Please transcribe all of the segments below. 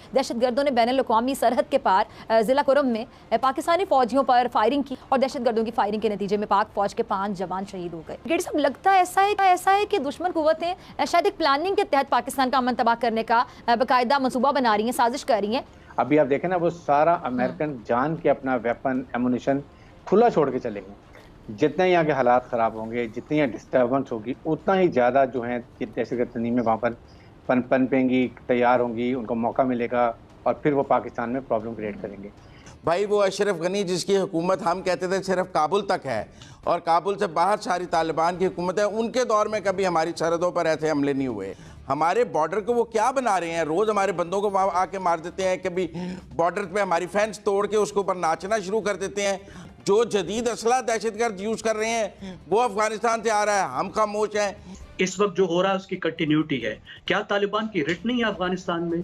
दहशतगर्दों ने बैनुल-अक़वामी सरहद के पार जिला कुरम में पाकिस्तानी फौजियों पर फायरिंग की और दहशतगर्दों की फायरिंग के नतीजे में पाक फौज के 5 जवान शहीद हो गए। ब्रिगेडियर साहब, लगता है ऐसा है कि दुश्मन कुव्वतें शायद एक प्लानिंग के तहत पाकिस्तान का अमन तबाह करने का बाकायदा मंसूबा बना रही हैं, साजिश कर रही हैं। अभी आप देखें ना, वो सारा अमेरिकन जान के अपना वेपन एमुनिशन खुला छोड़ के चले गए। जितने यहाँ के हालात ख़राब होंगे, जितनी यहाँ डिस्टर्बेंस होगी, उतना ही ज़्यादा जो है दहशतगर्द तंजीमें वहाँ पर पनपेंगी, तैयार होंगी, उनको मौका मिलेगा और फिर वो पाकिस्तान में प्रॉब्लम क्रिएट करेंगे। भाई वो अशरफ गनी जिसकी हुकूमत हम कहते थे सिर्फ काबुल तक है और काबुल से बाहर सारी तालिबान की हुकूमत है, उनके दौर में कभी हमारी सरहदों पर ऐसे हमले नहीं हुए। हमारे बॉर्डर को वो क्या बना रहे हैं, रोज़ हमारे बंदों को वहाँ आके मार देते हैं, कभी बॉर्डर पे हमारी फेंस तोड़ के उसके ऊपर नाचना शुरू कर देते हैं। जो जदीद असला दहशतगर्द यूज़ कर रहे हैं वो अफगानिस्तान से आ रहा है, हम खामोश हैं। इस वक्त जो हो रहा है उसकी कंटिन्यूटी है। क्या तालिबान की रिट नहीं है अफगानिस्तान में?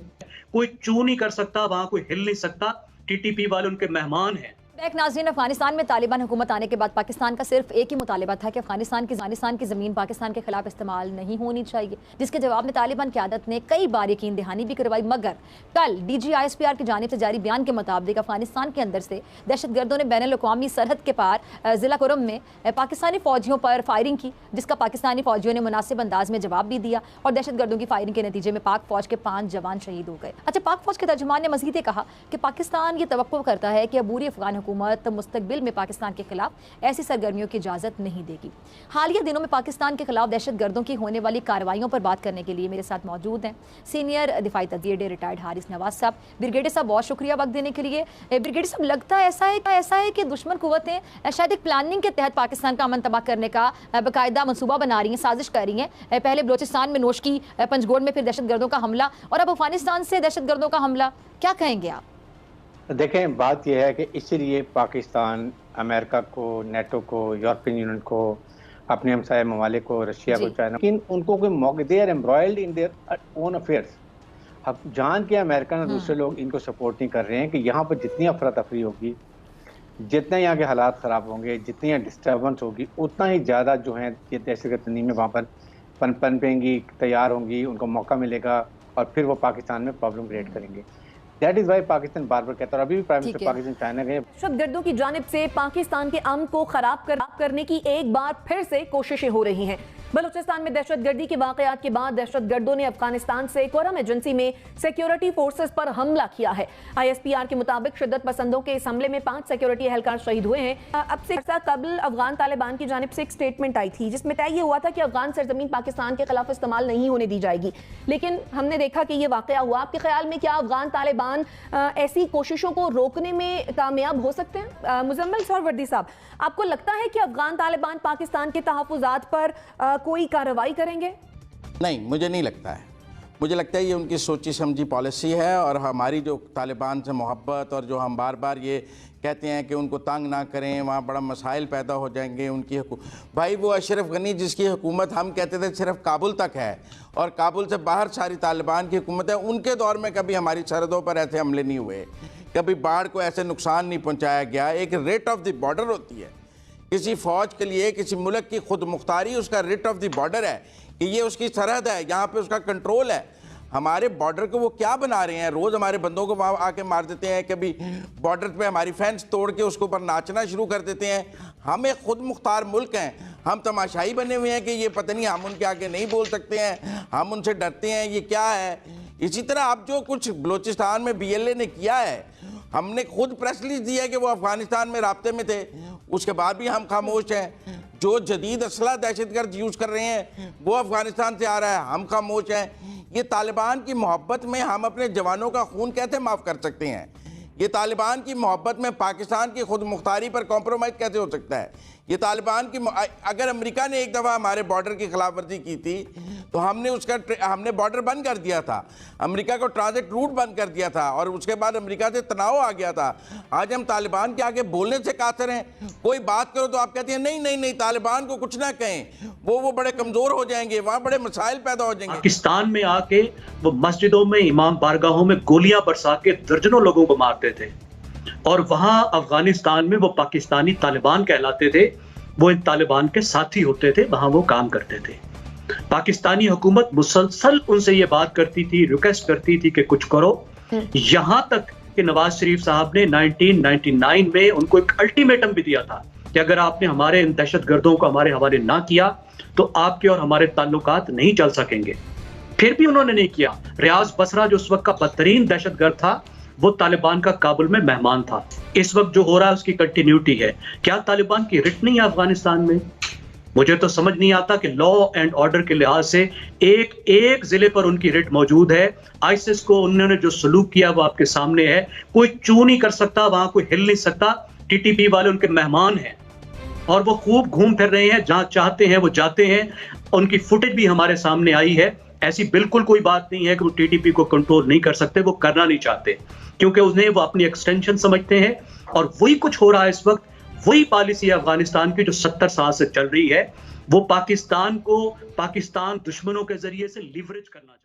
कोई चू नहीं कर सकता, वहां कोई हिल नहीं सकता। टीटीपी वाले उनके मेहमान हैं। एक नाज़रीन, अफगानिस्तान में तालिबान हुकूमत आने के बाद पाकिस्तान का सिर्फ एक ही मुतालिबा था कि अफगानिस्तान की ज़मीन पाकिस्तान के खिलाफ इस्तेमाल नहीं होनी चाहिए, जिसके जवाब में तालिबान क़यादत ने कई बार यकीन दहानी भी करवाई। मगर कल DGISPR की जानिब से जारी बयान के मुताबिक अफगानिस्तान के अंदर से दहशतगर्दों ने बैनुल-अक़वामी सरहद के पार जिला कुरम में पाकिस्तानी फौजियों पर फायरिंग की, जिसका पाकिस्तानी फौजियों ने मुनासिब अंदाज में जवाब भी दिया और दहशतगर्दों की फायरिंग के नतीजे में पाक फौज के 5 जवान शहीद हो गए। अच्छा, पाक फौज के तर्जुमान ने मज़ीद कहा कि पाकिस्तान ये तवक्को करता है कि अबूरी अफगान हुकूमत मुस्तकबिल में पाकिस्तान के खिलाफ ऐसी सरगर्मियों की इजाज़त नहीं देगी। हालिया दिनों में पाकिस्तान के खिलाफ दहशतगर्दों की होने वाली कार्रवाइयों पर बात करने के लिए मेरे साथ मौजूद हैं सीनियर दिफाई तदबीर रिटायर्ड हारिस नवाज साहब। ब्रिगेडियर साहब, बहुत शुक्रिया वक्त देने के लिए। ब्रिगेडियर साहब, लगता है ऐसा है कि दुश्मन कुव्वतें शायद एक प्लानिंग के तहत पाकिस्तान का अमन तबाह करने का बाकायदा मंसूबा बना रही हैं, साजिश कर रही हैं। पहले बलोचिस्तान में नोशकी, पंजगोड़ में फिर दहशतगर्दों का हमला और अब अफगानिस्तान से दहशतगर्दों का हमला, क्या कहेंगे आप? देखें, बात यह है कि इसीलिए पाकिस्तान अमेरिका को, नेटो को, यूरोपियन यूनियन को, अपने हमसाय ममालिक को, रशिया को, चाइना, लेकिन उनको कोई मौके, they are embroiled in their own affairs. अब जान के अमेरिका और दूसरे लोग इनको सपोर्ट नहीं कर रहे हैं कि यहाँ पर जितनी अफरा तफरी होगी, जितने यहाँ के हालात ख़राब होंगे, जितनी यहाँ डिस्टर्बेंस होगी, उतना ही ज़्यादा जो है ये दहशतगर्द तंजीमें वहाँ पर पनपेंगी, तैयार होंगी, उनको मौका मिलेगा और फिर वो पाकिस्तान में प्रॉब्लम क्रिएट करेंगे। दैट इज वाई पाकिस्तान बार बार कहता है, और अभी भी प्राइम मिनिस्टर पाकिस्तान चाइना गए। दहशतगर्दों की जानिब से पाकिस्तान के अमन को खराब करने की एक बार फिर से कोशिशें हो रही हैं। बलूचिस्तान में दहशतगर्दी के वाकयात के बाद दहशतगर्दों ने अफगानिस्तान से कोरम एजेंसी में सिक्योरिटी फोर्सेस पर हमला किया है। ISPR के मुताबिक शिद्दत पसंदों के इस हमले में 5 सिक्योरिटी एहलकार शहीद हुए हैं। अब से कबल अफगान तालिबान की जानिब से एक स्टेटमेंट आई थी जिसमें तय हुआ था कि अफगान सरजमीन पाकिस्तान के खिलाफ इस्तेमाल नहीं होने दी जाएगी, लेकिन हमने देखा कि ये वाकया हुआ। आपके ख्याल में क्या अफगान तालिबान ऐसी कोशिशों को रोकने में कामयाब हो सकते हैं? मुजम्मिल सरवर्दी साहब, आपको लगता है कि अफगान तालिबान पाकिस्तान के तहफ़्फ़ुज़ात पर कोई कार्रवाई करेंगे? नहीं, मुझे नहीं लगता है। मुझे लगता है ये उनकी सोची समझी पॉलिसी है और हमारी जो तालिबान से मोहब्बत और जो हम बार बार ये कहते हैं कि उनको तंग ना करें, वहाँ बड़ा मसाइल पैदा हो जाएंगे उनकी भाई वो अशरफ गनी जिसकी हुकूमत हम कहते थे सिर्फ काबुल तक है और काबुल से बाहर सारी तालिबान की हुकूमत है, उनके दौर में कभी हमारी सरहदों पर ऐसे हमले नहीं हुए, कभी बाढ़ को ऐसे नुकसान नहीं पहुँचाया गया। एक रेट ऑफ द बॉर्डर होती है किसी फ़ौज के लिए, किसी मुल्क की खुद मुख्तारी उसका रेट ऑफ द बॉर्डर है कि ये उसकी सरहद है, यहाँ पे उसका कंट्रोल है। हमारे बॉर्डर को वो क्या बना रहे हैं, रोज़ हमारे बंदों को वहाँ आके मार देते हैं, कभी बॉर्डर पे हमारी फेंस तोड़ के उसके ऊपर नाचना शुरू कर देते हैं। हम एक खुद मुख्तार मुल्क हैं, हम तमाशाई बने हुए हैं कि ये पता नहीं, हम उनके आगे नहीं बोल सकते हैं, हम उनसे डरते हैं, ये क्या है। इसी तरह अब जो कुछ बलोचिस्तान में BLA ने किया है, हमने खुद प्रेस रिलीज दी है कि वो अफगानिस्तान में राब्ते में थे, उसके बाद भी हम खामोश हैं। जो जदीद असला दहशतगर्द यूज़ कर रहे हैं वो अफगानिस्तान से आ रहा है, हम खामोश हैं। ये तालिबान की मोहब्बत में हम अपने जवानों का खून कैसे माफ़ कर सकते हैं? ये तालिबान की मोहब्बत में पाकिस्तान की खुद मुख्तारी पर कॉम्प्रोमाइज़ कैसे हो सकता है? ये तालिबान की, अगर अमेरिका ने एक दफ़ा हमारे बॉर्डर की खिलाफ वर्जी की थी तो हमने बॉर्डर बंद कर दिया था, अमेरिका को ट्रांजिट रूट बंद कर दिया था और उसके बाद अमेरिका से तनाव आ गया था। आज हम तालिबान के आगे बोलने से कातर हैं। कोई बात करो तो आप कहते हैं नहीं नहीं नहीं, तालिबान को कुछ ना कहें, वो बड़े कमज़ोर हो जाएंगे, वहाँ बड़े मसाइल पैदा हो जाएंगे। पाकिस्तान में आके वो मस्जिदों में, इमाम बारगाहों में गोलियां बरसा के दर्जनों लोगों को मारते थे और वहां अफगानिस्तान में वो पाकिस्तानी तालिबान कहलाते थे, वो इन तालिबान के साथी होते थे, वहां वो काम करते थे। पाकिस्तानी हुकूमत मुसलसल उनसे ये बात करती थी, रिक्वेस्ट करती थी कि कुछ करो, यहां तक कि नवाज शरीफ साहब ने 1999 में उनको एक अल्टीमेटम भी दिया था कि अगर आपने हमारे इन दहशतगर्दों को हमारे हवाले ना किया तो आपके और हमारे ताल्लुकात नहीं चल सकेंगे। फिर भी उन्होंने नहीं किया। रियाज बसरा जो उस वक्त का बदतरीन दहशतगर्द था, वो तालिबान का काबुल में मेहमान था। इस वक्त जो हो रहा है उसकी कंटिन्यूटी है। क्या तालिबान की रिट नहीं है अफगानिस्तान में? मुझे तो समझ नहीं आता कि लॉ एंड ऑर्डर के लिहाज से एक एक जिले पर उनकी रिट मौजूद है। आईसिस को उन्होंने जो सलूक किया वो आपके सामने है। कोई चू नहीं कर सकता, वहां कोई हिल नहीं सकता। टीटीपी वाले उनके मेहमान हैं और वो खूब घूम फिर रहे हैं, जहां चाहते हैं वो जाते हैं। उनकी फुटेज भी हमारे सामने आई है। ऐसी बिल्कुल कोई बात नहीं है कि वो टीटीपी को कंट्रोल नहीं कर सकते, वो करना नहीं चाहते क्योंकि उन्हें वो अपनी एक्सटेंशन समझते हैं। और वही कुछ हो रहा है इस वक्त। वही पॉलिसी है अफगानिस्तान की जो 70 साल से चल रही है। वो पाकिस्तान को पाकिस्तान दुश्मनों के जरिए से लिवरेज करना चाहते हैं।